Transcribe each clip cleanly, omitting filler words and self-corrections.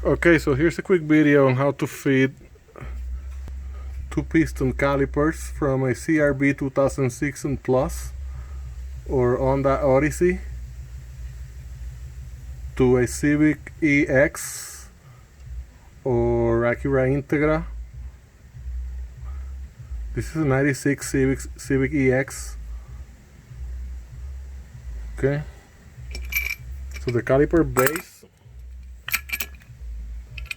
Okay, so here's a quick video on how to fit two piston calipers from a CRV 2006 and plus or Honda Odyssey to a Civic EX or Acura Integra. This is a 96 Civic EX. Okay, so the caliper base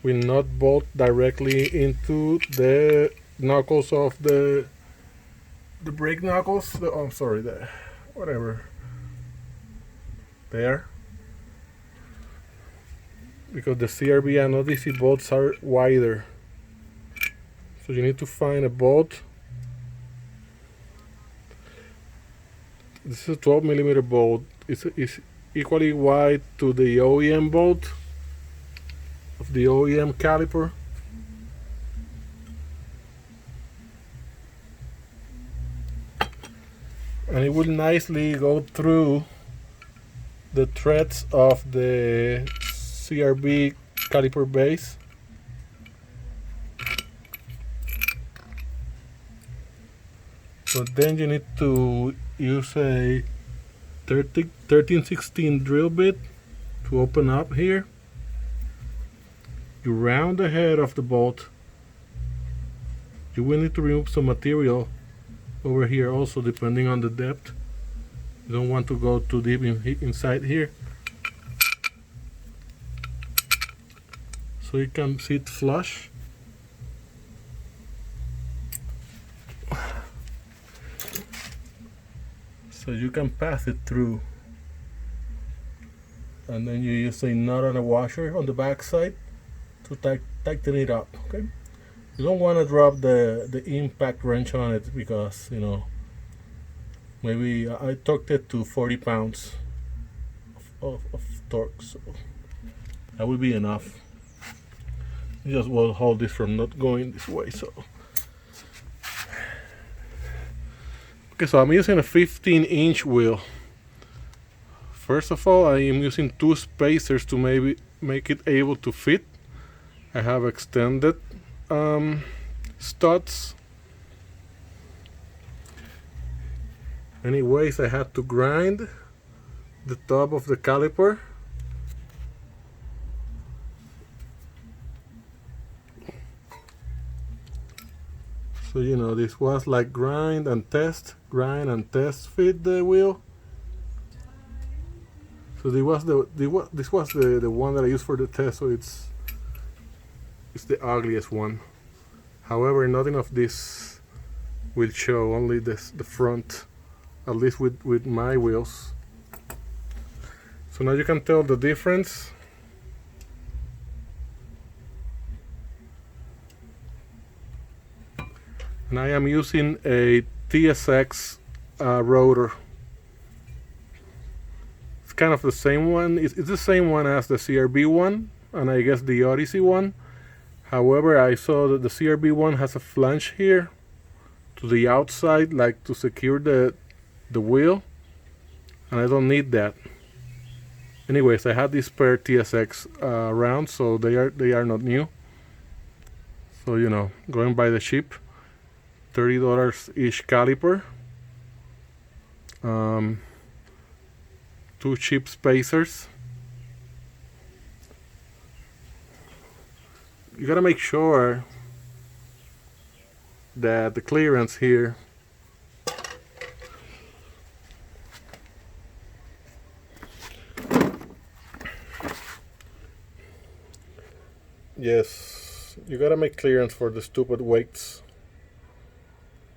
will not bolt directly into the knuckles of the brake knuckles. I'm sorry, the whatever there, because the CRV and Odyssey bolts are wider. So you need to find a bolt. This is a 12mm bolt. It's equally wide to the OEM bolt of the OEM caliper. And it will nicely go through the threads of the CRV caliper base. But then you need to use a 13/16 drill bit to open up here. You round the head of the bolt. You will need to remove some material over here also, depending on the depth. You don't want to go too deep inside here, so you can sit flush. So you can pass it through, and then you use a nut and a washer on the back side to tighten it up. Okay, you don't want to drop the impact wrench on it, because maybe I torqued it to 40 pounds of torque, so that will be enough. It just will hold this from not going this way. So okay, so I'm using a 15-inch wheel. First of all, I am using two spacers to maybe make it able to fit. I have extended studs. Anyways, I had to grind the top of the caliper. So this was like grind and test fit the wheel. So this was the one that I used for the test. So it's the ugliest one. However, nothing of this will show, only the front, at least with my wheels. So now you can tell the difference. And I am using a TSX rotor. It's kind of the same one. It's the same one as the CRV one, and I guess the Odyssey one. However, I saw that the CRV one has a flange here to the outside, like to secure the wheel, and I don't need that. Anyways, I had this pair TSX rounds, so they are not new. So going by the cheap, $30 each caliper, two cheap spacers. You gotta make sure that the clearance here yes, you gotta make clearance for the stupid weights.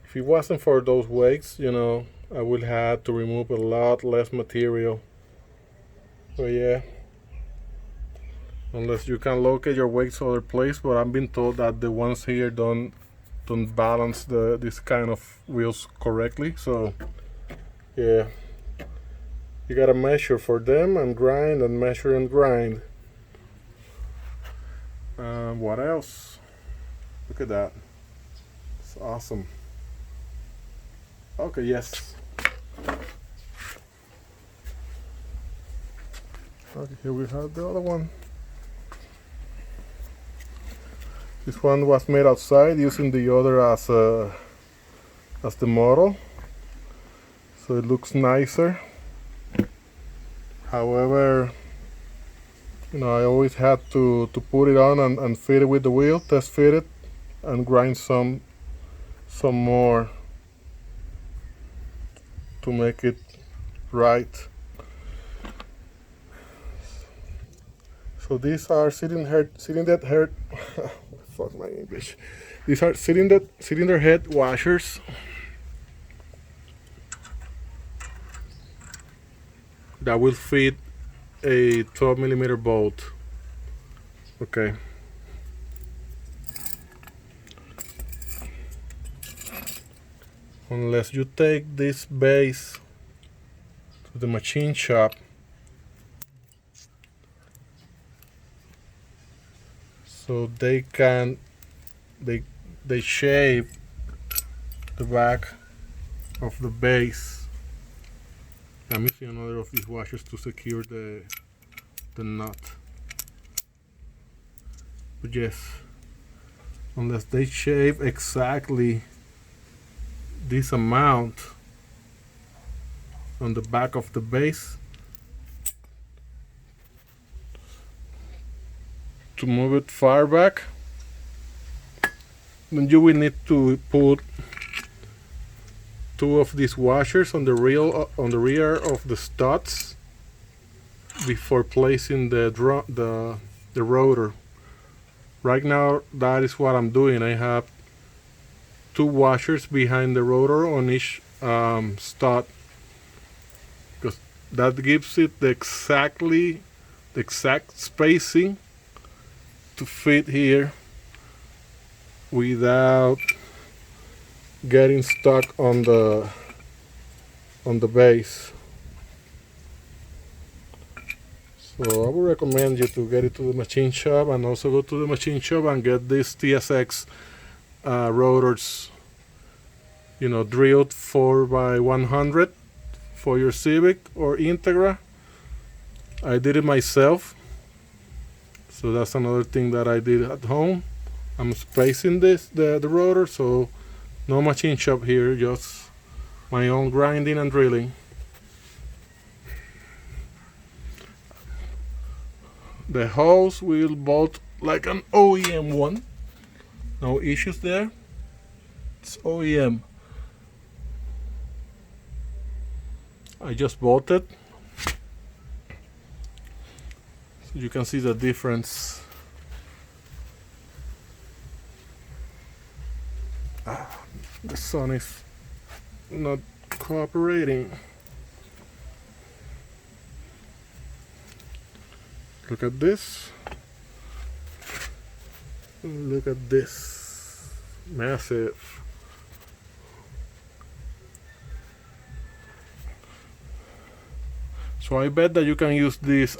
If it wasn't for those weights, I would have to remove a lot less material. So yeah, unless you can locate your weights other place, but I've been told that the ones here don't balance this kind of wheels correctly. So yeah, you gotta measure for them and grind and measure and grind. What else? Look at that, it's awesome. Okay, yes. Okay, here we have the other one. This one was made outside using the other as the model, so it looks nicer. However, I always had to put it on and fit it with the wheel, test fit it, and grind some more to make it right. So these are cylinder head fuck my English. These are cylinder head washers that will fit a 12mm bolt. Okay. Unless you take this base to the machine shop, so they shape the back of the base. I'm using another of these washers to secure the nut. But yes, unless they shape exactly this amount on the back of the base to move it far back, then you will need to put two of these washers on the rear of the studs before placing the rotor. Right now, that is what I'm doing. I have two washers behind the rotor on each stud, because that gives it the exact spacing to fit here without getting stuck on the base. So I would recommend you to get it to the machine shop, and also go to the machine shop and get these TSX rotors, drilled 4x100 for your Civic or Integra. I did it myself, so that's another thing that I did at home. I'm spacing the rotor, so no machine shop here, just my own grinding and drilling. The hose will bolt like an OEM one. No issues there. It's OEM. I just bolted, so you can see the difference. The sun is not cooperating. Look at this. Look at this. Massive. So I bet that you can use these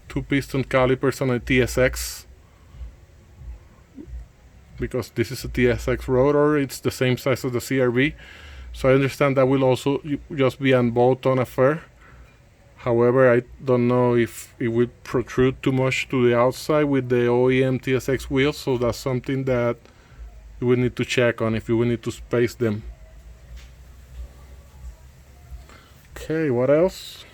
two piston calipers on a TSX, because this is a TSX rotor. It's the same size as the CRV. So I understand that will also just be a bolt-on affair. However, I don't know if it will protrude too much to the outside with the OEM TSX wheels, so that's something that you will need to check on if you will need to space them. Okay, what else?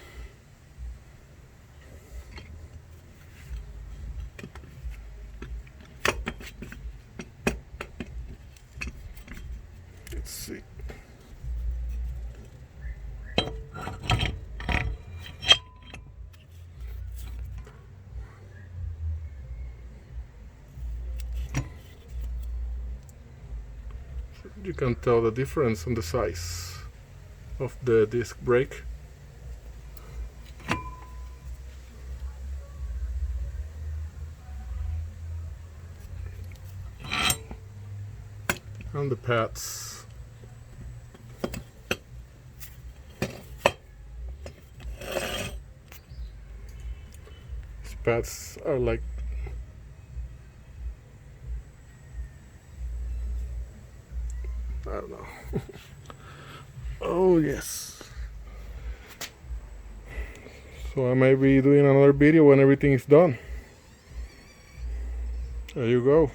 Let's see. You can tell the difference on the size of the disc brake. And the pads. These pads are like I don't know. Oh yes. So I may be doing another video when everything is done. There you go.